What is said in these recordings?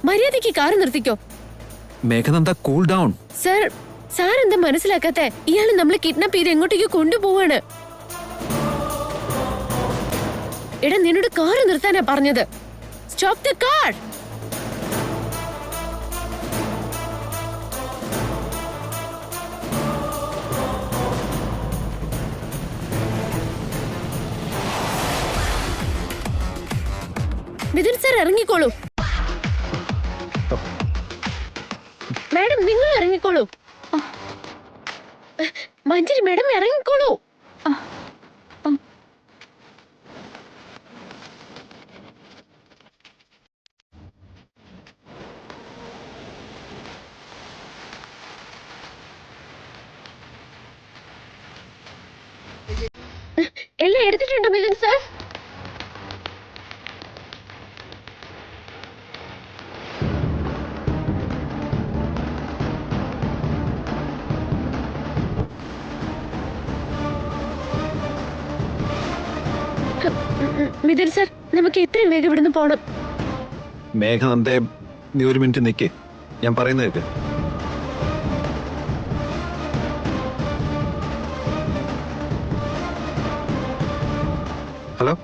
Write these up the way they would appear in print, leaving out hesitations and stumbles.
മര്യാദയ്ക്ക് കാർ നിർത്തിക്കോ. മേഘനന്ദ, cool down. Sir എന്താ മനസ്സിലാക്കാത്തെ? ഇയാള് നമ്മളെ കിഡ്നാപ്പ് ചെയ്ത് എങ്ങോട്ടേക്ക് കൊണ്ടുപോവാണ്. എടാ, നിന്നോട് കാർ നിർത്താനാ പറഞ്ഞത്. Stop the car. Mithun sir ഇറങ്ങിക്കോളൂ. മാഡം, നിങ്ങൾ ഇറങ്ങിക്കോളൂ. മഞ്ജരി മാഡം ഇറങ്ങിക്കോളൂ. എല്ലാം എടുത്തിട്ടുണ്ടോ മിഥുൻ സാർ? മിഥുൻ സാർ, നമുക്ക് എത്രയും വേഗം ഇവിടുന്ന് പോണം. മേഘനന്ദേ, നീ ഒരു മിനിറ്റ് നിൽക്കേ, ഞാൻ പറയുന്നത് കേൾക്ക്. ഹലോ,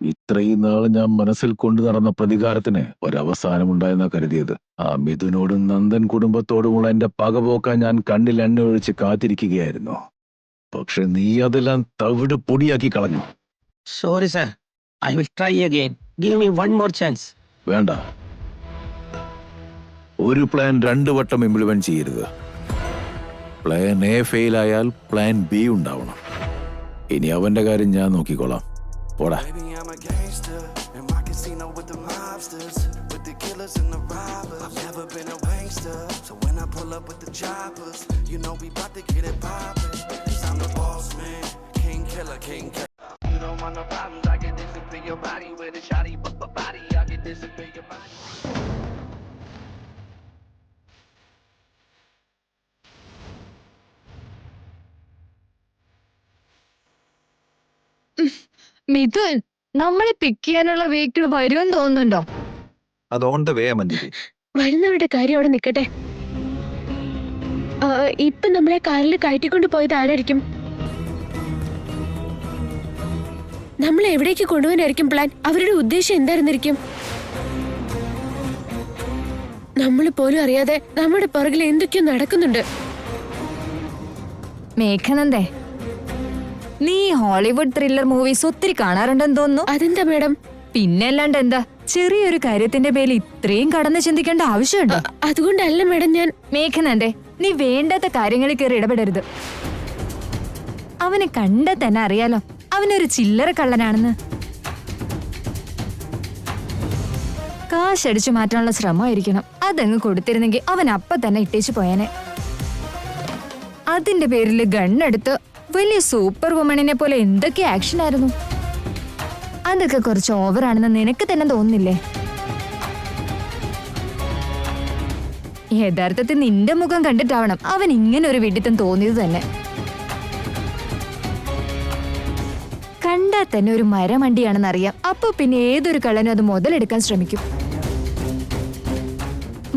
ഇത്രയും നാള് ഞാൻ മനസ്സിൽ കൊണ്ടു നടന്ന പ്രതികാരത്തിന് ഒരവസാനമുണ്ടായെന്നാ കരുതിയത്. ആ മിഥുനോടും നന്ദൻ കുടുംബത്തോടുമുള്ള എന്റെ പകപോക്കാൻ ഞാൻ കണ്ണിൽ എണ്ണ ഒഴിച്ച് കാത്തിരിക്കുകയായിരുന്നു. പക്ഷെ നീ അതെല്ലാം തവിട് പൊടിയാക്കി കളഞ്ഞു. Sorry, sir. I will try again. Give me one more chance. വേണ്ട, ഒരു പ്ലാൻ 2 വട്ടം ഇംപ്ലിമെന്റ് ചെയ്യരുത്. പ്ലാൻ എ ഫെയിൽ ആയാൽ പ്ലാൻ ബി ഉണ്ടാവണം. ഇനി അവന്റെ കാര്യം ഞാൻ നോക്കിക്കോളാം. പോടാ. മിഥുൻ, നമ്മളെ പിക്ക് ചെയ്യാനുള്ള വെഹിക്കിൾ വരുമെന്ന് തോന്നുന്നുണ്ടോ? അത് ഓൺ ദ വേ മഞ്ജരി. വരുന്നവരുടെ കാര്യം അവിടെ നിൽക്കട്ടെ. ഇപ്പൊ നമ്മളെ കാറിൽ കയറ്റിക്കൊണ്ട് പോയത് ആരായിരിക്കും? നമ്മളെ എവിടേക്ക് കൊണ്ടുപോകാനായിരിക്കും പ്ലാൻ? അവരുടെ ഉദ്ദേശം എന്തായിരുന്നിരിക്കും? നമ്മൾ പോലും അറിയാതെ നമ്മുടെ പുറകിൽ എന്തൊക്കെയോ നടക്കുന്നുണ്ട്. മേഘനന്ദേ, നീ ഹോളിവുഡ് ത്രില്ലർ മൂവീസ് ഒത്തിരി കാണാറുണ്ടെന്ന് തോന്നുന്നു. അതെന്താ മാഡം? പിന്നല്ലാണ്ട് എന്താ, ചെറിയൊരു കാര്യത്തിന്റെ പേരിൽ ഇത്രയും കടന്ന് ചിന്തിക്കേണ്ട ആവശ്യമുണ്ടോ? അതുകൊണ്ടല്ല മാഡം ഞാൻ. മേഘനന്ദേ, നീ വേണ്ടാത്ത കാര്യങ്ങളിൽ കയറി ഇടപെടരുത്. അവനെ കണ്ടാൽ തന്നെ അറിയാലോ അവനൊരു ചില്ലറ കള്ളനാണെന്ന്. കാശടിച്ചു മാറ്റാനുള്ള ശ്രമമായിരിക്കണം. അതങ്ങ് കൊടുത്തിരുന്നെങ്കിൽ അവൻ അപ്പ തന്നെ ഇട്ടേച്ചു പോയാനെ. അതിന്റെ പേരിൽ ഗണ്ണെടുത്ത് വലിയ സൂപ്പർ വുമണിനെ പോലെ എന്തൊക്കെ ആക്ഷൻ ആയിരുന്നു. അതൊക്കെ കുറച്ച് ഓവറാണെന്ന് നിനക്ക് തന്നെ തോന്നുന്നില്ലേ? യഥാർത്ഥത്തിൽ നിന്റെ മുഖം കണ്ടിട്ടാവണം അവൻ ഇങ്ങനെ ഒരു വിഡിത്തം തോന്നിയത് തന്നെ. കണ്ടാൽ തന്നെ ഒരു മരമണ്ടിയാണെന്നറിയാം. അപ്പൊ പിന്നെ ഏതൊരു കള്ളനും അത് മുതലെടുക്കാൻ ശ്രമിക്കും.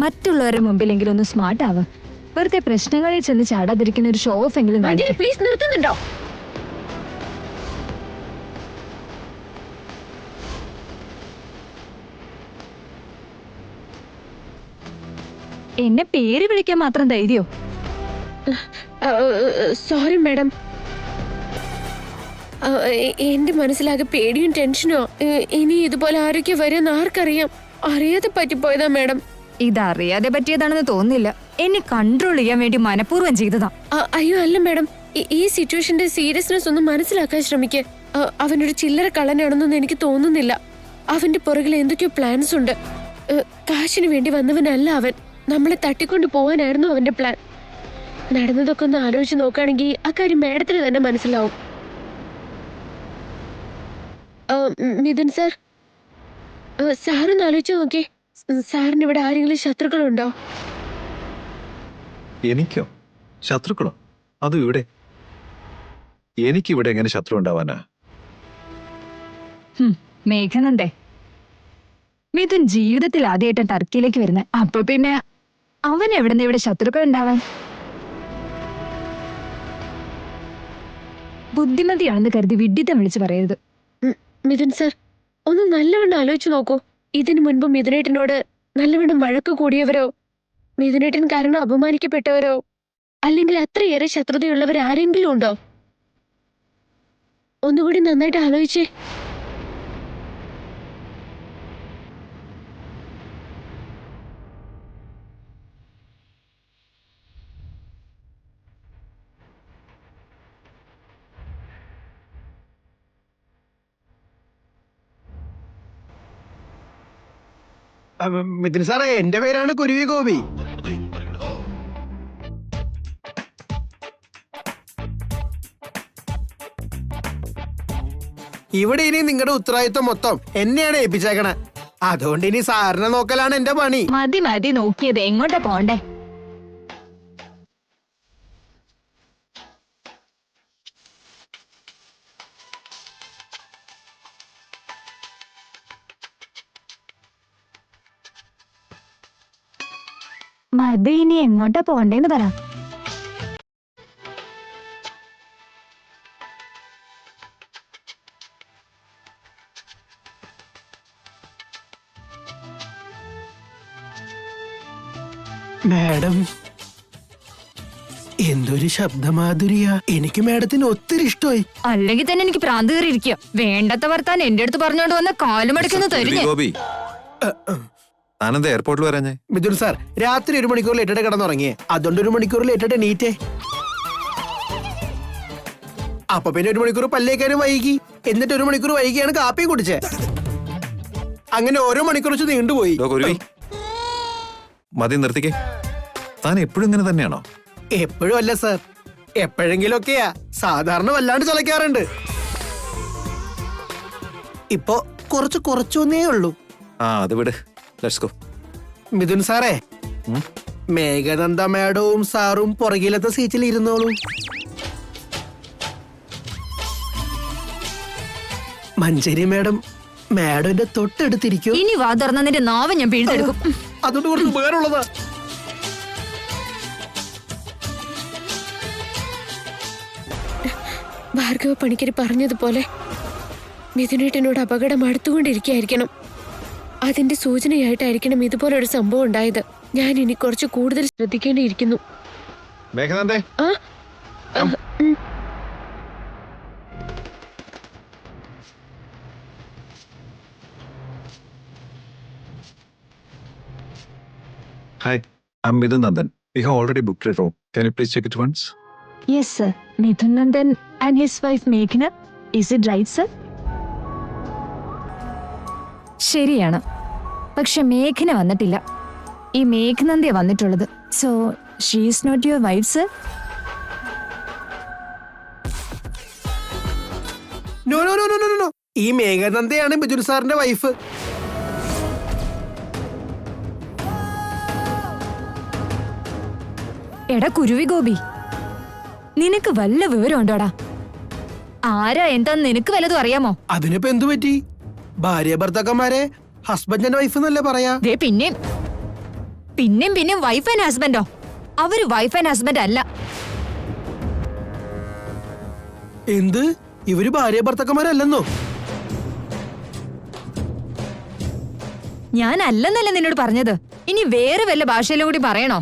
മറ്റുള്ളവരുടെ മുമ്പിലെങ്കിലും ഒന്ന് സ്മാർട്ട് ആവുക. വെറുതെ പ്രശ്നങ്ങളിൽ ചെന്ന് ചാടാതിരിക്കുന്ന ഒരു ഷോ ഓഫ് എങ്കിലും പ്ലീസ് നിർത്തുന്നുണ്ടോ? എന്നെ പേര് വിളിക്കാൻ മാത്രം ധൈര്യോ? Sorry madam. എന്റെ മനസ്സിലാകെ പേടിയും ടെൻഷനോ. ഇനി ഇതുപോലെ ആരൊക്കെ വരുമെന്ന് ആർക്കറിയാം? അറിയാതെ പറ്റിപ്പോയതാ മാഡം. ഇതറിയാതെ പറ്റിയതാണെന്ന് തോന്നുന്നില്ല. എന്നെ കൺട്രോൾ ചെയ്യാൻ വേണ്ടി മനഃപൂർവ്വം ചെയ്തതാ. അയ്യോ അല്ല മാഡം, ഈ സിറ്റുവേഷന്റെ സീരിയസ്നെസ് ഒന്ന് മനസ്സിലാക്കാൻ ശ്രമിക്കേ. അവനൊരു ചില്ലറ കള്ളനാണെന്നൊന്നും എനിക്ക് തോന്നുന്നില്ല. അവന്റെ പുറകിൽ എന്തൊക്കെയോ പ്ലാൻസ് ഉണ്ട്. കാശിന് വേണ്ടി വന്നവനല്ല അവൻ. നമ്മളെ തട്ടിക്കൊണ്ട് പോവാനായിരുന്നു അവന്റെ പ്ലാൻ. നടന്നതൊക്കെ ഒന്ന് ആലോചിച്ച് നോക്കുകയാണെങ്കിൽ അക്കാര്യം മാഡത്തിന് തന്നെ മനസ്സിലാവും. മിഥുൻ സാർ, സാറൊന്ന് ആലോചിച്ച് നോക്കി. സാറിന് ഇവിടെ ആരെങ്കിലും ശത്രുക്കളുണ്ടോ? എനിക്കോ ശത്രുക്കളോ? അതും ഇവിടെ? എനിക്കിവിടെ എങ്ങനെ ശത്രു ഉണ്ടാവാനാ? മേഘനന്ദേ, മിഥുൻ ജീവിതത്തിൽ ആദ്യമായിട്ട് ടർക്കിയിലേക്ക് വരുന്നത്. അപ്പൊ പിന്നെ അവൻ എവിടുന്ന് ഇവിടെ ശത്രുക്കൾ ഉണ്ടാവാൻ? ബുദ്ധിമതിയാണെന്ന് കരുതി വിഡ്ഢിത്തം വിളിച്ചു പറയരുത്. മിഥുൻ സാർ, ഒന്ന് നല്ലവണ്ണം ആലോചിച്ച് നോക്കൂ. ഇതിനു മുൻപ് മിഥുനേട്ടനോട് നല്ലവണ്ണം വഴക്ക് കൂടിയവരോ, മിഥുനേട്ടൻ കാരണം അപമാനിക്കപ്പെട്ടവരോ, അല്ലെങ്കിൽ അത്രയേറെ ശത്രുതയുള്ളവർ ആരെങ്കിലും ഉണ്ടോ? ഒന്നുകൂടി നന്നായിട്ട് ആലോചിച്ചേ. മിഥുൻ സാറേ, എന്റെ പേരാണ് കുരുവി ഗോപി. ഇവിടെ ഇനി നിങ്ങളുടെ ഉത്തരവാദിത്വം മൊത്തം എന്നെയാണ് ഏൽപ്പിച്ചേക്കണേ. അതുകൊണ്ട് ഇനി സാറിനെ നോക്കലാണ് എന്റെ പണി. മതി മതി നോക്കിയത്, എങ്ങോട്ടാ പോണ്ടേ? മതി, ഇനി എങ്ങോട്ടാ പോണ്ടേന്ന് പറ. മാഡം, എന്തൊരു ശബ്ദമാധുരിയ. എനിക്ക് മാഡത്തിന് ഒത്തിരി ഇഷ്ടമായി. അല്ലെങ്കിൽ തന്നെ എനിക്ക് പ്രാന്ത് കയറിയിരിക്കുക. വേണ്ടത്ത വർത്താൻ എന്റെ അടുത്ത് പറഞ്ഞോണ്ട് വന്ന കാലുമടക്കുന്ന തരിഞ്ഞ്. ഗോപി, ആനന്ദ എയർപോർട്ടിൽ വരാഞ്ഞേ? മിഥുൻ സാർ, രാത്രി 1 മണിക്കൂർ ലേറ്റായിട്ട് കിടന്നുറങ്ങിയേ. അതുകൊണ്ട് 1 മണിക്കൂർ ലേറ്റായിട്ട് നീറ്റേ. അപ്പൊ പിന്നെ 1 മണിക്കൂർ പല്ലേക്കാനും വൈകി. എന്നിട്ട് 1 മണിക്കൂർ വൈകിയാണ് കാപ്പി കുടിച്ചേ. അങ്ങനെ ഓരോ മണിക്കൂർ വെച്ച് നീണ്ടുപോയി. മതി, നിർത്തിക്കേ. താൻ എപ്പോഴും ഇങ്ങനെ തന്നെയാണോ? എപ്പോഴും അല്ല സാർ, എപ്പോഴെങ്കിലും ഒക്കെയാ. സാധാരണ വല്ലാണ്ട് ചലക്കാറുണ്ട്. ഇപ്പൊ കുറച്ചൊന്നേ ഉള്ളൂ. അത് വിട്. Let's go. മിഥുൻ സാറേ, മേഘനന്ദ മാഡവും സാറും പുറകിലത്തെ സീറ്റിൽ ഇരുന്നോളൂ. മഞ്ചേരി മാഡം മാഡത്തിന്റെ തൊട്ടടുത്തിരിക്കും. ഇനി വാ തുറന്ന നിന്റെ നാവ് ഞാൻ പിഴുതെടുക്കും. അതുകൊണ്ട് കുറച്ച് ഉപകാരമുള്ളതാ. ഭാർഗവ പണിക്കര് പറഞ്ഞതുപോലെ മിഥുനേട്ടനോട് അപകടം അടുത്തുകൊണ്ടിരിക്കുകയായിരിക്കണം. അതിന്റെ സൂചനയായിട്ടായിരിക്കണം ഇതുപോലൊരു സംഭവം ഉണ്ടായത്. ഞാൻ ഇനി കുറച്ച് കൂടുതൽ ശ്രദ്ധിക്കേണ്ടിയിരിക്കുന്നു. മേഘനന്ദേ, Hi, I'm Midun Nandan. We have already booked a room. Can you please check it once? Yes, sir. Mithun Nandan and his wife Meghna. Is it right, sir? ശരിയാണ്. പക്ഷെ മേഘന വന്നിട്ടില്ല. ഈ മേഘനന്ദയ വന്നിട്ടുള്ളത്. So she is not your wife, sir? No no no no no no. ഈ മേഘനന്ദയാണ് മിഥുൻ സാറിന്റെ wife. എടാ കുരുവി ഗോപി, നിനക്ക് വല്ല വിവരം ഉണ്ടോടാ? ആരാ എന്താന്ന് നിനക്ക് വല്ലതും അറിയാമോ? അതിനിപ്പോ എന്തു പറ്റി? ഭാര്യ ഭർത്താക്കന്മാരെ ഹസ്ബൻഡ് ആൻഡ് വൈഫ് എന്നല്ലേ പറയാ? ദേ പിന്നെയും വൈഫ് ആൻഡ് ഹസ്ബൻഡോ? അവര് വൈഫ് ആൻഡ് ഹസ്ബൻഡ് അല്ല. എന്ത്? ഇവര് ഭാര്യ ഭർത്താക്കന്മാരല്ലെന്നോ? ഞാൻ അല്ലെന്നല്ല നിന്നോട് പറഞ്ഞത്. ഇനി വേറെ വല്ല ഭാഷയിലും കൂടി പറയണോ?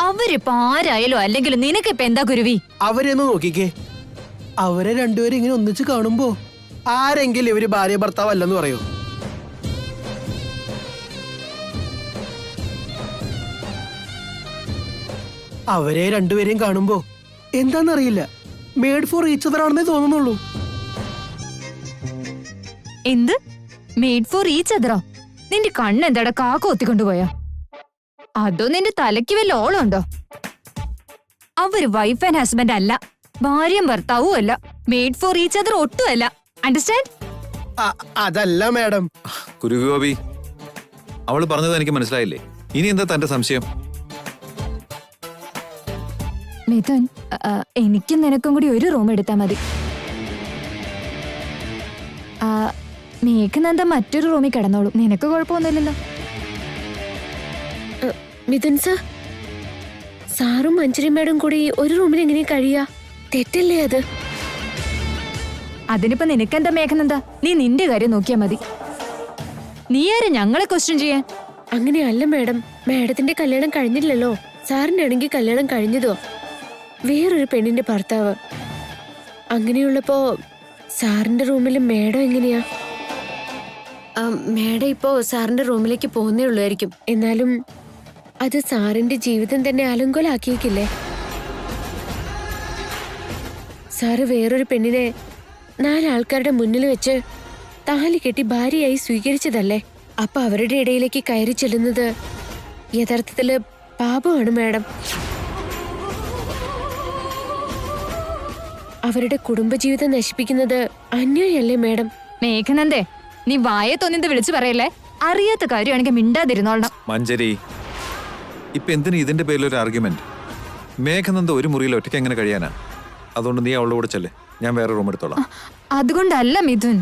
അവരിപ്പോ ആരായാലും അല്ലെങ്കിലും നിനക്കിപ്പോ എന്താ കുരുവി? അവരെന്ന് നോക്കിക്കേ. അവരെ രണ്ടുപേരും ഇങ്ങനെ ഒന്നിച്ച് കാണുമ്പോ ആരെങ്കിലും ഇവര് ഭാര്യ ഭർത്താവ് അല്ലെന്ന് പറയോ? അവരെ രണ്ടുപേരെയും കാണുമ്പോ എന്താന്നറിയില്ല, മേഡ് ഫോർ ഈച്ച് അതർ ആണെന്നേ തോന്നുന്നുള്ളൂ. എന്ത് മെയ്ഡ് ഫോർ ഈച്ച് അതറോ? നിന്റെ കണ്ണ് എന്താടാ കാക്ക ഒത്തിക്കൊണ്ടുപോയോ? അതോ നിന്റെ തലയ്ക്ക് വല്ല ഓളമുണ്ടോ? അവര് വൈഫ് ആൻഡ് ഹസ്ബൻഡ് അല്ല, ഭാര്യയും ഭർത്താവും അല്ല, മെയ്ഡ് ഫോർ ഈച്ച് അതർ ഒട്ടും അല്ല. അണ്ടർസ്റ്റാൻഡ്? അതല്ല മാഡം. കുരുഗോപി, അവള് പറഞ്ഞത് എനിക്ക് മനസ്സിലായില്ലേ? ഇനി എന്താ തന്റെ സംശയം? മിഥുൻ, എനിക്കും നിനക്കും കൂടി ഒരു റൂം എടുത്താൽ മതി. മേഘനന്ദ മറ്റൊരു റൂമിൽ കിടന്നോളൂ, നിനക്ക് കുഴപ്പമൊന്നുമില്ലല്ലോ. മിഥുൻ സർ, സാറും മഞ്ജരി മാഡം കൂടി ഒരു റൂമിൽ എങ്ങനെയാ കഴിയാ? തെറ്റല്ലേ അത്? അതിനിപ്പോ നിനക്കെന്താ മേഘനന്ദ? നീ നിന്റെ കാര്യം നോക്കിയാ മതി. നീ ആര് ഞങ്ങളെ ക്വസ്റ്റ്യൻ ചെയ്യാൻ? അങ്ങനെയല്ല മാഡം, മാഡത്തിന്റെ കല്യാണം കഴിഞ്ഞില്ലല്ലോ. സാറിനാണെങ്കിൽ കല്യാണം കഴിഞ്ഞതോ, വേറൊരു പെണ്ണിന്റെ ഭർത്താവ്. അങ്ങനെയുള്ളപ്പോ സാറിന്റെ റൂമിൽ മാഡം എങ്ങനെയാ? മാഡം ഇപ്പോ സാറിന്റെ റൂമിലേക്ക് പോകുന്നേ ഉള്ളായിരിക്കും. എന്നാലും അത് സാറിന്റെ ജീവിതം തന്നെ അലങ്കോലാക്കിയേക്കില്ലേ? സാറ് വേറൊരു പെണ്ണിനെ 4 ആൾക്കാരുടെ മുന്നിൽ വെച്ച് താലി കെട്ടി ഭാര്യയായി സ്വീകരിച്ചതല്ലേ? അപ്പൊ അവരുടെ ഇടയിലേക്ക് കയറി ചെല്ലുന്നത് യഥാർത്ഥത്തില് പാപമാണ് മാഡം. അവരുടെ കുടുംബജീവിതം നശിപ്പിക്കുന്നത് അന്യായല്ലേ മാഡം? മേഘനന്ദേ, നീ വായെ തോന്നിയത് വിളിച്ചു പറയല്ലേ. അറിയാത്ത കാര്യമാണെങ്കിൽ മിണ്ടാതിരുന്നോളണം. മഞ്ജരി, ഇപ്പൊ എന്തിനു ഇതിന്റെ പേരിലൊരു ആർഗ്യുമെന്റ്? മേഘനന്ദ ഒരു മുറിയിൽ ഒറ്റയ്ക്ക് എങ്ങനെ കഴിയാനാ? അതുകൊണ്ട് നീ അവളുടെ കൂടെ ചെല്ലേ, ഞാൻ വേറെ റൂം എടുത്തോളാം. അതുകൊണ്ടല്ല മിഥുൻ,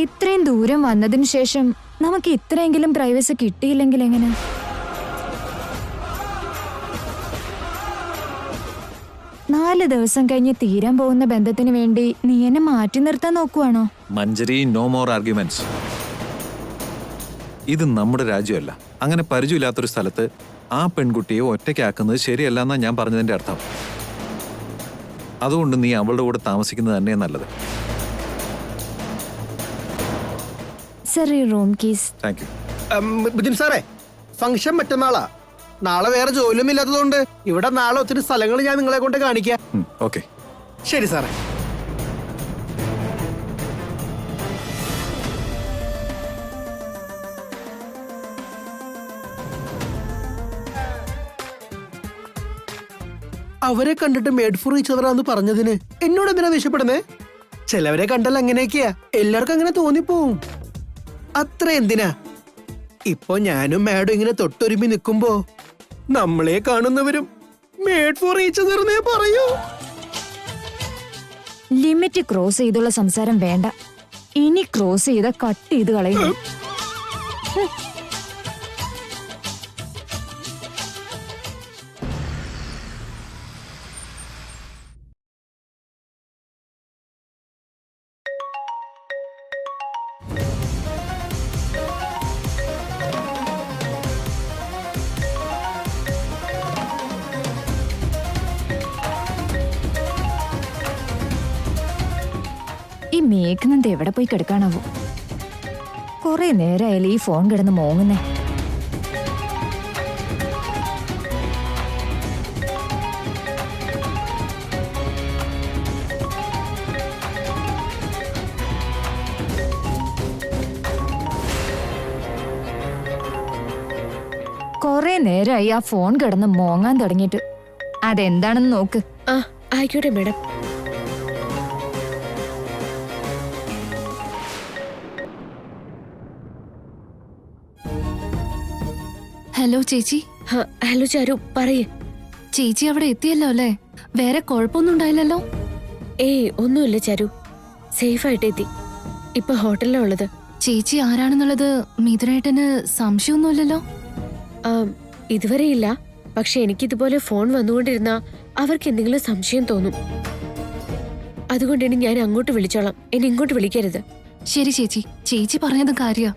ഇത്രയും ദൂരം വന്നതിന് ശേഷം നമുക്ക് ഇത്രയെങ്കിലും പ്രൈവസി കിട്ടിയില്ലെങ്കിൽ എങ്ങനെ? നാല് ദിവസം കഴിഞ്ഞ് തീരാൻ പോകുന്ന ബന്ധത്തിന് വേണ്ടി നീ എന്നെ മാറ്റി നിർത്താൻ നോക്കുവാണോ? മഞ്ജരി, നോ മോർ ആർഗ്യുമെന്റ്സ്. ഇത് നമ്മുടെ രാജ്യമല്ല. അങ്ങനെ പരിചയമില്ലാത്തൊരു സ്ഥലത്ത് ആ പെൺകുട്ടിയെ ഒറ്റയ്ക്കാക്കുന്നത് ശരിയല്ല എന്നാ ഞാൻ പറഞ്ഞതിന്റെ അർത്ഥം. അതുകൊണ്ട് നീ അവളുടെ കൂടെ താമസിക്കുന്നത് തന്നെ നല്ലത്. സർ, ഈ room keys. Thank you. Bidin സാറേ, ഫംഗ്ഷൻ മറ്റന്നാളാ. നാളെ വേറെ ജോലിയൊന്നും ഇല്ലാത്തതുകൊണ്ട് ഇവിടെ നാളെ ഒത്തിരി സ്ഥലങ്ങൾ ഞാൻ നിങ്ങളെ കൊണ്ട് കാണിക്കാം. ഓക്കെ. ശരി സാറേ. അവരെ കണ്ടിട്ട് മേഡ് ഫോർ ഈച്ച് അതർ എന്ന് പറഞ്ഞതിന് എന്നോട് എന്തിനാ ദേഷ്യപ്പെടുന്നേ? ചിലവരെ കണ്ടാൽ അങ്ങനെയൊക്കെയാ, എല്ലാവർക്കും അങ്ങനെ തോന്നിപ്പോവും. അത്ര എന്തിനാ? ഇപ്പൊ ഞാനും മാഡും ഇങ്ങനെ തൊട്ടൊരുമി നിൽക്കുമ്പോ നമ്മളെ കാണുന്നവരും മേഡ് ഫോർ ഈച്ച് അതർ എന്നേ പറയൂ. ലിമിറ്റ് ക്രോസ് ചെയ്തുള്ള സംസാരം വേണ്ട. ഇനി ക്രോസ് ചെയ്ത കട്ട് ചെയ്ത് കളയും. ഈ മേഘനന്ദ എവിടെ പോയി കിടക്കാനാവോ? കുറെ നേരമായാലും ഈ ഫോൺ കിടന്ന് മോങ്ങുന്നേ. കുറെ നേരമായി ആ ഫോൺ കിടന്ന് മോങ്ങാൻ തുടങ്ങിയിട്ട്. അതെന്താണെന്ന് നോക്ക്. ആ, ആയിക്കോട്ടെ മാഡം. ഹലോ ചേച്ചി. ഹലോ ചാരു, പറയേ. ചേച്ചി അവിടെ എത്തിയല്ലോ അല്ലേ? വേറെ കുഴപ്പമൊന്നും ഉണ്ടായില്ലല്ലോ? ഏയ്, ഒന്നുമില്ല ചാരു, സേഫായിട്ട് എത്തി. ഇപ്പൊ ഹോട്ടലിലാ ഉള്ളത്. ചേച്ചി ആരാണെന്നുള്ളത് മിഥുനേട്ടന് സംശയമൊന്നുമില്ലല്ലോ? ഇതുവരെ ഇല്ല. പക്ഷെ എനിക്കിതുപോലെ ഫോൺ വന്നുകൊണ്ടിരുന്ന അവർക്ക് എന്തെങ്കിലും സംശയം തോന്നും. അതുകൊണ്ടാണ് ഞാൻ അങ്ങോട്ട് വിളിച്ചോളാം, എന്നെ ഇങ്ങോട്ട് വിളിക്കരുത്. ശരി ചേച്ചി, ചേച്ചി പറഞ്ഞത് കാര്യ.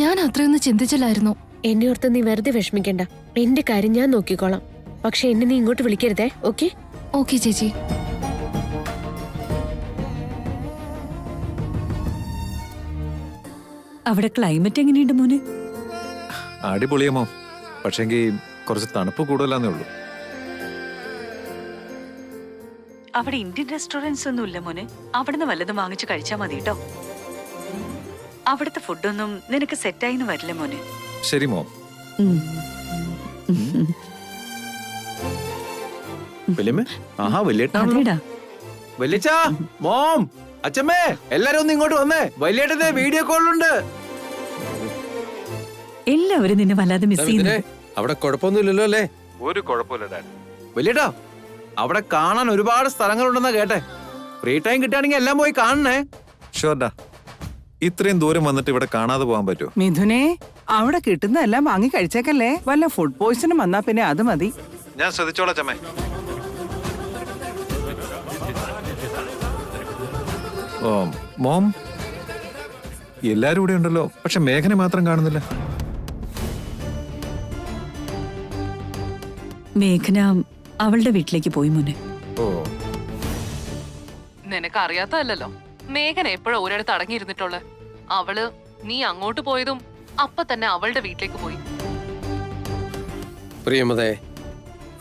ഞാൻ അത്രയൊന്നും ചിന്തിച്ചില്ലായിരുന്നു. എന്നെ ഓർത്ത് നീ വെറുതെ വിഷമിക്കണ്ട. എന്റെ കാര്യം ഞാൻ നോക്കിക്കോളാം. പക്ഷെ എന്നെ നീ ഇങ്ങോട്ട് വിളിക്കരുതേ. ഓക്കെ? ഓക്കെ ചേച്ചി. അവിടെ ക്ലൈമറ്റ് എങ്ങനെയുണ്ട് മോനെ? അടിപൊളിയമോ, പക്ഷെങ്കിൽ കുറച്ച് തണുപ്പ് കൂടുതലാന്നേ ഉള്ളൂ. അവിടെ ഇന്ത്യൻ റെസ്റ്റോറൻറ്റ്സ് ഒന്നും ഇല്ല മോനെ. അവിടുന്ന് വല്ലതും വാങ്ങിച്ചു കഴിച്ചാ മതി കേട്ടോ. അവിടുത്തെ ഫുഡൊന്നും നിനക്ക് സെറ്റായിന്ന് വരില്ല മോനെ. ശരി മോം. വലിയമ്മേ, ആഹാ വലിയേട്ടാ. അതേടാ. വലിയച്ചാ, മോം അച്ഛമ്മേ, എല്ലാരും ഒന്ന് ഇങ്ങോട്ട് വന്നേ. വലിയേട്ടന്റെ വീഡിയോ കോളുണ്ട്. എല്ലാവരും നിന്നെ വല്ലാതെ മിസ് ചെയ്യുന്നു. അവിടെ കുഴപ്പമൊന്നുമില്ലല്ലോ അല്ലേ? ഒരു കുഴപ്പമില്ല ഡാഡ്. വലിയേട്ടാ, അവിടെ കാണാൻ ഒരുപാട് സ്ഥലങ്ങളുണ്ടെന്നാ കേട്ടെ. ഫ്രീ ടൈം കിട്ടുകയാണെങ്കിൽ എല്ലാം പോയി കാണണേ. ഷുവർഡാ. ഇത്രയും ദൂരം വന്നിട്ട് ഇവിടെ കാണാതെ പോകാൻ പറ്റുമോ? മിഥുനെ, അവിടെ കിട്ടുന്നതെല്ലാം വാങ്ങി കഴിച്ചേക്കല്ലേ. വല്ല ഫുഡ് പോയ്സണും വന്നാ പിന്നെ അത് മതി. ഞാൻ ശ്രദ്ധിച്ചോളാം ചമ്മേ. ഓ മോം, എല്ലാരും ഇവിടെ ഉണ്ടല്ലോ, പക്ഷെ മേഘനെ മാത്രം കാണുന്നില്ല. മേഘന അവളുടെ വീട്ടിലേക്ക് പോയി മോനെ. ഓ, നിനക്ക് അറിയാത്തല്ലോ, മേഘന എപ്പോഴാ ഒരിടത്ത് അടങ്ങിയിരുന്നിട്ടുള്ള. അവള് നീ അങ്ങോട്ട് പോയതും അപ്പൊ തന്നെ അവളുടെ വീട്ടിലേക്ക് പോയി. പ്രിയമതേ,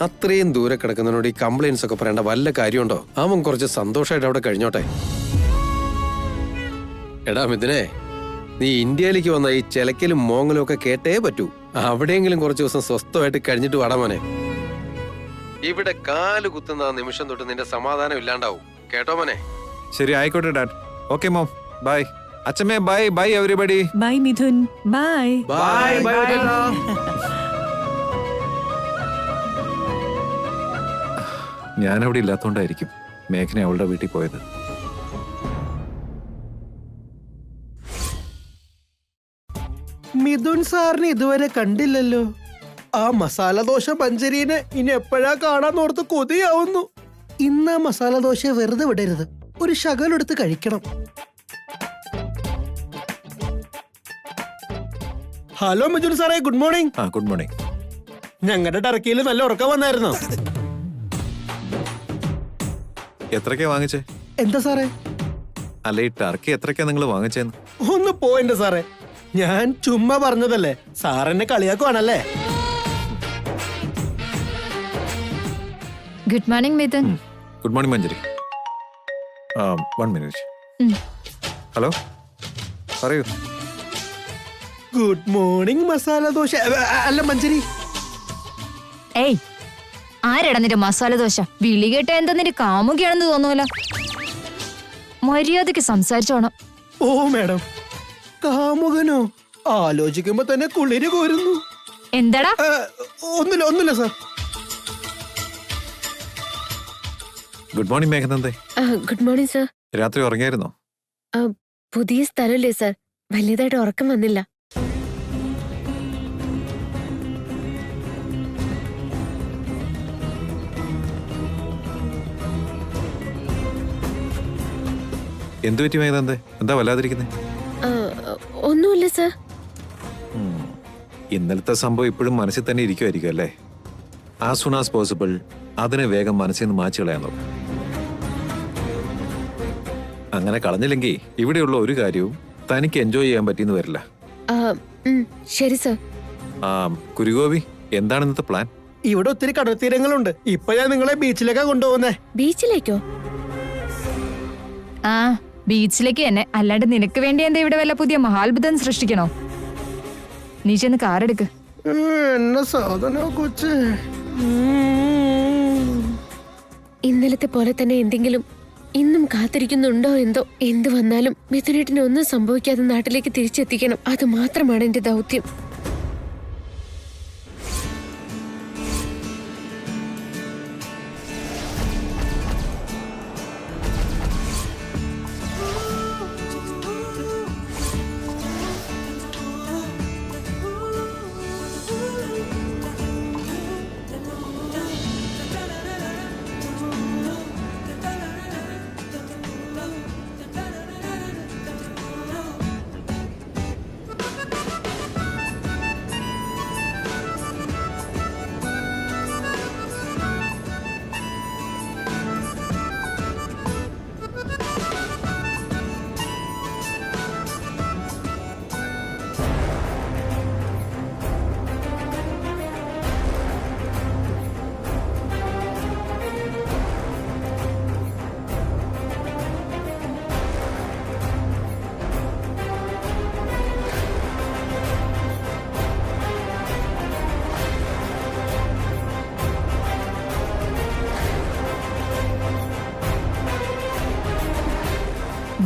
അത്രയും ദൂരെ കിടക്കുന്നതിനോട് ഈ കംപ്ലൈൻസ് ഒക്കെ പറയേണ്ട വല്ല കാര്യമുണ്ടോ? അവൻ കുറച്ച് സന്തോഷമായിട്ട് അവിടെ കഴിഞ്ഞോട്ടെ. എടാ മിഥുനെ, നീ ഇന്ത്യയിലേക്ക് വന്ന ഈ ചെലക്കലും മോങ്ങലും ഒക്കെ കേട്ടേ പറ്റൂ. അവിടെയെങ്കിലും കുറച്ച് ദിവസം സ്വസ്ഥമായിട്ട് കഴിഞ്ഞിട്ട് വാടാ മോനെ. ഇവിടെ കാല് കുത്തുന്ന ആ നിമിഷം തൊട്ട് നിന്റെ സമാധാനം ഇല്ലാണ്ടാവും. കേട്ടോ മോനെ? ശരി, ആയിക്കോട്ടെ ഡാഡ്. Okay mom, bye. അച്ഛമ്മേ bye. Bye everybody. Bye Mithun. Bye. Bye bye. ഞാനവിടെ ഇല്ലാത്തോണ്ടായിരിക്കും മേഘന അവളുടെ വീട്ടിൽ പോയത്. മിഥുൻ സാറിന് ഇതുവരെ കണ്ടില്ലല്ലോ. ആ മസാല ദോശ മഞ്ചരീനെ ഇനി എപ്പോഴാ കാണാന്നോർത്ത് കൊതിയാവുന്നു. ഇന്ന് ആ മസാല ദോശ വെറുതെ വിടരുത്, ഒരു ശകലെടുത്ത് കഴിക്കണം. ഹലോ മിഥുൻ സാറേ, ഗുഡ് മോർണിംഗ്. ആ, ഗുഡ് മോർണിംഗ്. ഞങ്ങളുടെ ടർക്കിയിൽ നല്ല ഉറക്കം വന്നായിരുന്നോ? എത്രക്കാ വാങ്ങിച്ചേ? എന്താ സാറേ? അല്ല, ഈ ടർക്കി എത്രക്കാ നിങ്ങൾ വാങ്ങിച്ചേന്ന്? ഒന്ന് പോയിന്റ് സാറേ, ഞാൻ ചുമ്മാ പറഞ്ഞതല്ലേ. സാറെന്നെ കളിയാക്കുവാണല്ലേ? Good morning Mithun. Good morning Manjari. 1 minute. Hello, പറയൂ. Good morning masala dosa. അല്ല മഞ്ചരി. ഏയ്, ആരെടാ നിന്റെ മസാല ദോശ? വിളി കേട്ട എന്താ നിന്റെ കാമുകയാണെന്ന് തോന്നൂല. മര്യാദക്ക് സംസാരിച്ചോണം. ഓ മാഡം, കാമുകനോ? ആലോചിക്കുമ്പോ തന്നെ കുളിര് കോരുന്നു. എന്താടാ? ഒന്നുമില്ല സാർ. ഗുഡ് മോർണിംഗ് മേഘനന്ദേ. Good morning sir. രാത്രി ഉറങ്ങിയായിരുന്നോ? പുതിയ സ്ഥലമല്ലേ സർ, വലിയതായിട്ട് ഉറക്കം വന്നില്ല. എന്തു പറ്റി മേഘനന്ദേ? എന്താ വല്ലാതിരിക്കുന്നേ? ഒന്നുമില്ല സർ. ഇന്നലത്തെ സംഭവം ഇപ്പോഴും മനസ്സിൽ തന്നെ ഇരിക്കുമായിരിക്കും അല്ലേ? ആസ് സൂൺ ആസ് പോസിബിൾ അതിനെ വേഗം മനസ്സിൽ നിന്ന് മാറ്റി കളയാൻ നോക്കും. അങ്ങനെ കളഞ്ഞില്ലെങ്കിൽ ഇവിടെയുള്ള ഒരു കാര്യവും തനിക്ക് എൻജോയ് ചെയ്യാൻ പറ്റിയെന്ന് വരില്ല. ശരി സർ. കുരുഗോപി, എന്താണ് ഇന്നത്തെ പ്ലാൻ? ഇവിടെ ഒത്തിരി കടൽത്തീരങ്ങളുണ്ട്. ഇപ്പൊ ഞാൻ നിങ്ങളെ ബീച്ചിലേക്കാ കൊണ്ടുപോകുന്നേ. ബീച്ചിലേക്കോ? ആ, ബീച്ചിലേക്ക് തന്നെ. അല്ലാണ്ട് നിനക്ക് വേണ്ടി എന്താ ഇവിടെ വല്ല പുതിയ മഹാത്ഭുതം സൃഷ്ടിക്കണോ? നീ ചെന്ന് കാറെടുക്ക്. എന്നെ സാധന കൊച്ച്. ഇന്നലത്തെ പോലെ തന്നെ എന്തെങ്കിലും ഇന്നും കാത്തിരിക്കുന്നുണ്ടോ എന്തോ. എന്ത് വന്നാലും മിഥുനേട്ടന് ഒന്നും സംഭവിക്കാതെ നാട്ടിലേക്ക് തിരിച്ചെത്തിക്കണം. അത് മാത്രമാണ് എന്റെ ദൗത്യം.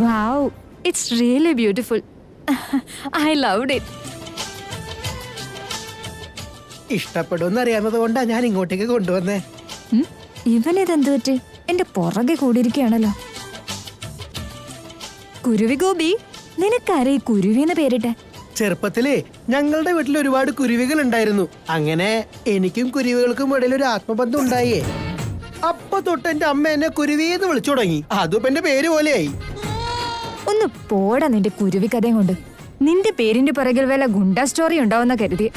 Wow, it's really beautiful. I loved it. ഇഷ്ടപ്പെടുമെന്ന് അറിയാവുന്നത് കൊണ്ടാ ഞാൻ ഇങ്ങോട്ടേക്ക് കൊണ്ടുവന്നേ. ഇവനിതെന്ത് പറ്റി? എന്റെ പുറകെ കൂടിയിരിക്കുകയാണല്ലോ. കുരുവി ഗോപി, നിനക്കാരെ ഈ കുരുവിന്ന് പേരിട്ടെ? ചെറുപ്പത്തിലേ ഞങ്ങളുടെ വീട്ടിൽ ഒരുപാട് കുരുവികൾ ഉണ്ടായിരുന്നു. അങ്ങനെ എനിക്കും കുരുവികൾക്കും ഇടയിൽ ഒരു ആത്മബന്ധം ഉണ്ടായേ. അപ്പൊ തൊട്ട് എന്റെ അമ്മ എന്നെ കുരുവിന്ന് വിളിച്ചു തുടങ്ങി. അതും എന്റെ പേര് പോലെയായി. ഒന്ന് പോടാ നിന്റെ കുരുവി കഥയും കൊണ്ട്. നിന്റെ പേരിന്റെ പിറകിൽ വല്ല ഗുണ്ട സ്റ്റോറി ഉണ്ടാവുന്ന കരുതി.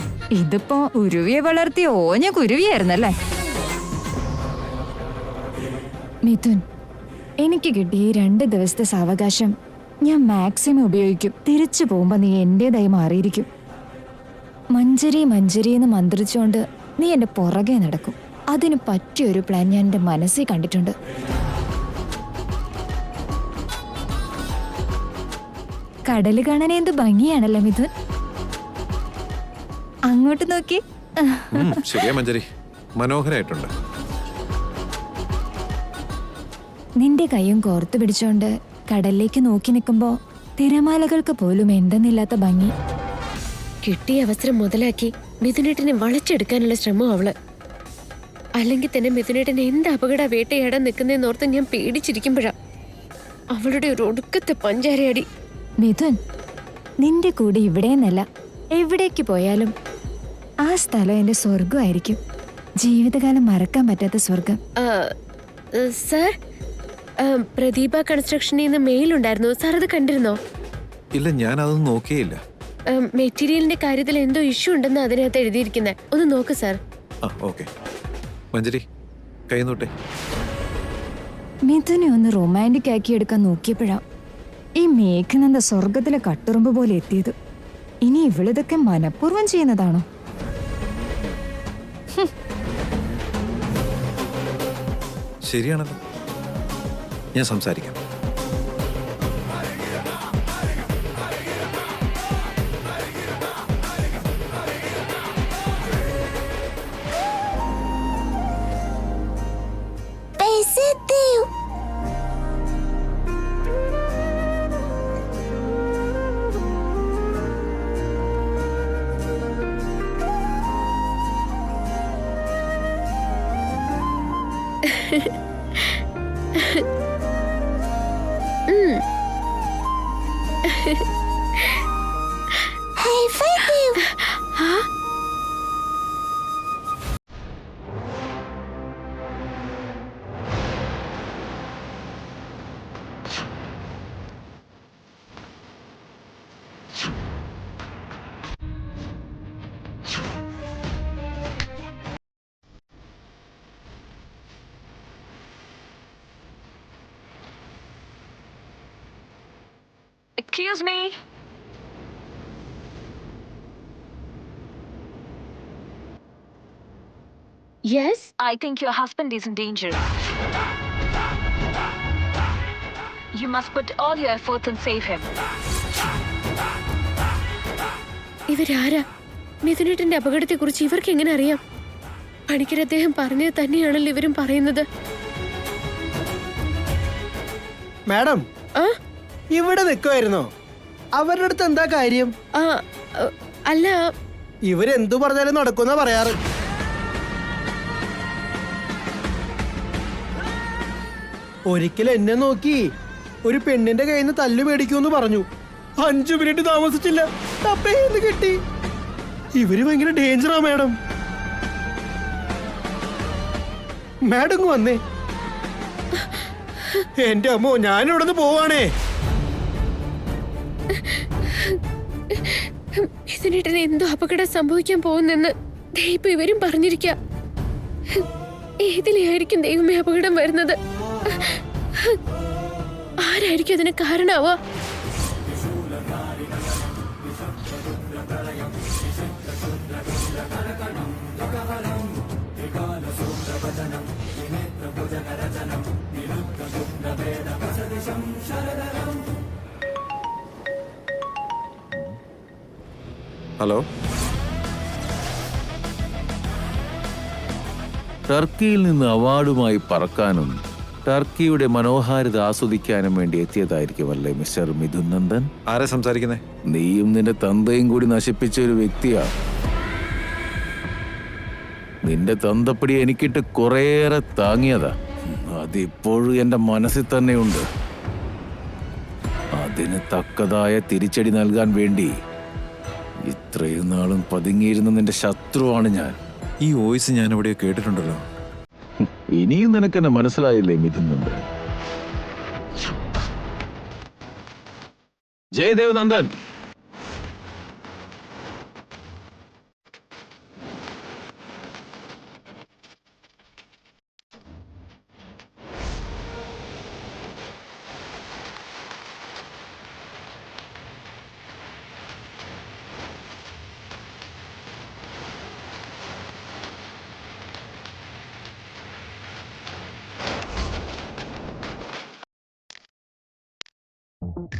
ഇതിപ്പോ കുരുവിയെ വളർത്തി ഓഞ്ഞ കുരുവിയായിരുന്നല്ലേ? മിഥുൻ, എനിക്ക് കിട്ടിയ ഈ 2 ദിവസത്തെ സാവകാശം ഞാൻ മാക്സിമം ഉപയോഗിക്കും. തിരിച്ചു പോകുമ്പോ നീ എന്റേതായി മാറിയിരിക്കും. മഞ്ചരി മഞ്ചരി എന്ന് മന്ത്രിച്ചുകൊണ്ട് നീ എന്റെ പുറകെ നടക്കും. അതിന് പറ്റിയൊരു പ്ലാൻ ഞാൻ എന്റെ മനസ്സിൽ കണ്ടിട്ടുണ്ട്. കടല് കാണാൻ എന്ത് ഭംഗിയാണല്ലോ മിഥുൻ. അങ്ങോട്ട് നോക്കി. ശരിയാ മഞ്ജരി, മനോഹരായിട്ടുണ്ട്. നിന്റെ കൈയും കോർത്തു പിടിച്ചോണ്ട് കടലിലേക്ക് നോക്കി നിൽക്കുമ്പോ തിരമാലകൾക്ക് പോലും എന്തെന്നില്ലാത്ത ഭംഗി. കിട്ടിയ അവസരം മുതലാക്കി മിഥുനേട്ടനെ വളച്ചെടുക്കാനുള്ള ശ്രമം അവള്. അല്ലെങ്കിൽ തന്നെ മിഥുനേട്ടൻ എന്ത് അപകട വേട്ടയാടാൻ നിൽക്കുന്നതെന്നോർത്ത് ഞാൻ പേടിച്ചിരിക്കുമ്പോഴാ അവളുടെ ഒരു ഒടുക്കത്തെ പഞ്ചാരയടി. മിഥുൻ, നിന്റെ കൂടെ ഇവിടെയെന്നല്ല എവിടേക്ക് പോയാലും ആ സ്ഥലം എന്റെ സ്വർഗമായിരിക്കും. ജീവിതകാലം മറക്കാൻ പറ്റാത്ത സ്വർഗം. സർ, പ്രദീപ കൺസ്ട്രക്ഷനിൽ നിന്ന് മെയിൽ ഉണ്ടായിരുന്നു. സാർ അത് കണ്ടിരുന്നോ? ഇല്ല, ഞാൻ അതൊന്നും നോക്കിയില്ല. മെറ്റീരിയലിന്റെ കാര്യത്തിൽ എന്തോ ഇഷ്യൂ ഉണ്ടെന്ന് അതിനകത്ത് എഴുതിയിരിക്കുന്നത്. ഒന്ന് നോക്ക് സാർ. ആ ഓക്കെ. മഞ്ജരി, കൈ നോട്ടെ. മിഥുനെ ഒന്ന് റൊമാൻറ്റിക് ആക്കി എടുക്കാൻ നോക്കിയപ്പോഴാ ഈ മേഘനന്ദ സ്വർഗത്തിലെ കട്ടുറുമ്പ് പോലെ എത്തിയത്. ഇനി ഇവളിതൊക്കെ മനഃപൂർവ്വം ചെയ്യുന്നതാണോ? ശരിയാണല്ലോ, ഞാൻ സംസാരിക്കാം. Excuse me. Yes? I think your husband is in danger. You must put all your efforts and save him. ഇവരാരാ? മിഥുനേട്ടന്റെ അപകടത്തെ കുറിച്ച് ഇവർക്ക് എങ്ങനെ അറിയാം? പണിക്കർ അദ്ദേഹം പറഞ്ഞത് തന്നെയാണല്ലോ ഇവരും പറയുന്നത്. മാഡം, ആ ഇവിടെ നിൽക്കുമായിരുന്നോ? അവരുടെ അടുത്ത് എന്താ കാര്യം? അല്ല, ഇവരെന്തു പറഞ്ഞാലും നടക്കുന്ന പറയാറ്. ഒരിക്കൽ എന്നെ നോക്കി ഒരു പെണ്ണിന്റെ കയ്യിൽ നിന്ന് തല്ലു മേടിക്കുമെന്ന് പറഞ്ഞു. 5 മിനിറ്റ് താമസിച്ചില്ല, ടപ്പേന്ന് കിട്ടി. ഇവര് ഭയങ്കര ഡേഞ്ചറാ മാഡം. മാഡം വന്നേ. എന്റെ അമ്മോ, ഞാനിവിടെ നിന്ന് പോവാണേ. മിഥുനേട്ടന് എന്തോ അപകടം സംഭവിക്കാൻ പോകുന്നെന്ന് ദൈവം ഇവരും പറഞ്ഞിരിക്കാം. ഏതിലായിരിക്കും ദൈവമേ അപകടം വരുന്നത്? ആരായിരിക്കും അതിന് കാരണാവാ? ഹലോ, ടർക്കിയിൽ നിന്ന് അവാർഡുമായി പറക്കാനും ടർക്കിയുടെ മനോഹാരിത ആസ്വദിക്കാനും വേണ്ടി എത്തിയതായിരിക്കുമല്ലേ മിസ്റ്റർ മിഥുൻ നന്ദൻ? ആരാ സംസാരിക്കുന്നേ? നീയും നിന്റെ തന്തയും കൂടി നശിപ്പിച്ച ഒരു വ്യക്തിയാ. നിന്റെ തന്തപ്പടി എനിക്കിട്ട് കുറേയേറെ താങ്ങിയതാ. അതിപ്പോഴും എന്റെ മനസ്സിൽ തന്നെയുണ്ട്. അതിന് തക്കതായ തിരിച്ചടി നൽകാൻ വേണ്ടി ഇത്രയും നാളും പതുങ്ങിയിരുന്ന നിന്റെ ശത്രുവാണ് ഞാൻ. ഈ വോയിസ് ഞാൻ എവിടെയോ കേട്ടിട്ടുണ്ടല്ലോ. ഇനിയും നിനക്കെന്നെ മനസ്സിലായില്ലേ മിഥുൻ നന്ദൻ? ജയദേവ് നന്ദൻ.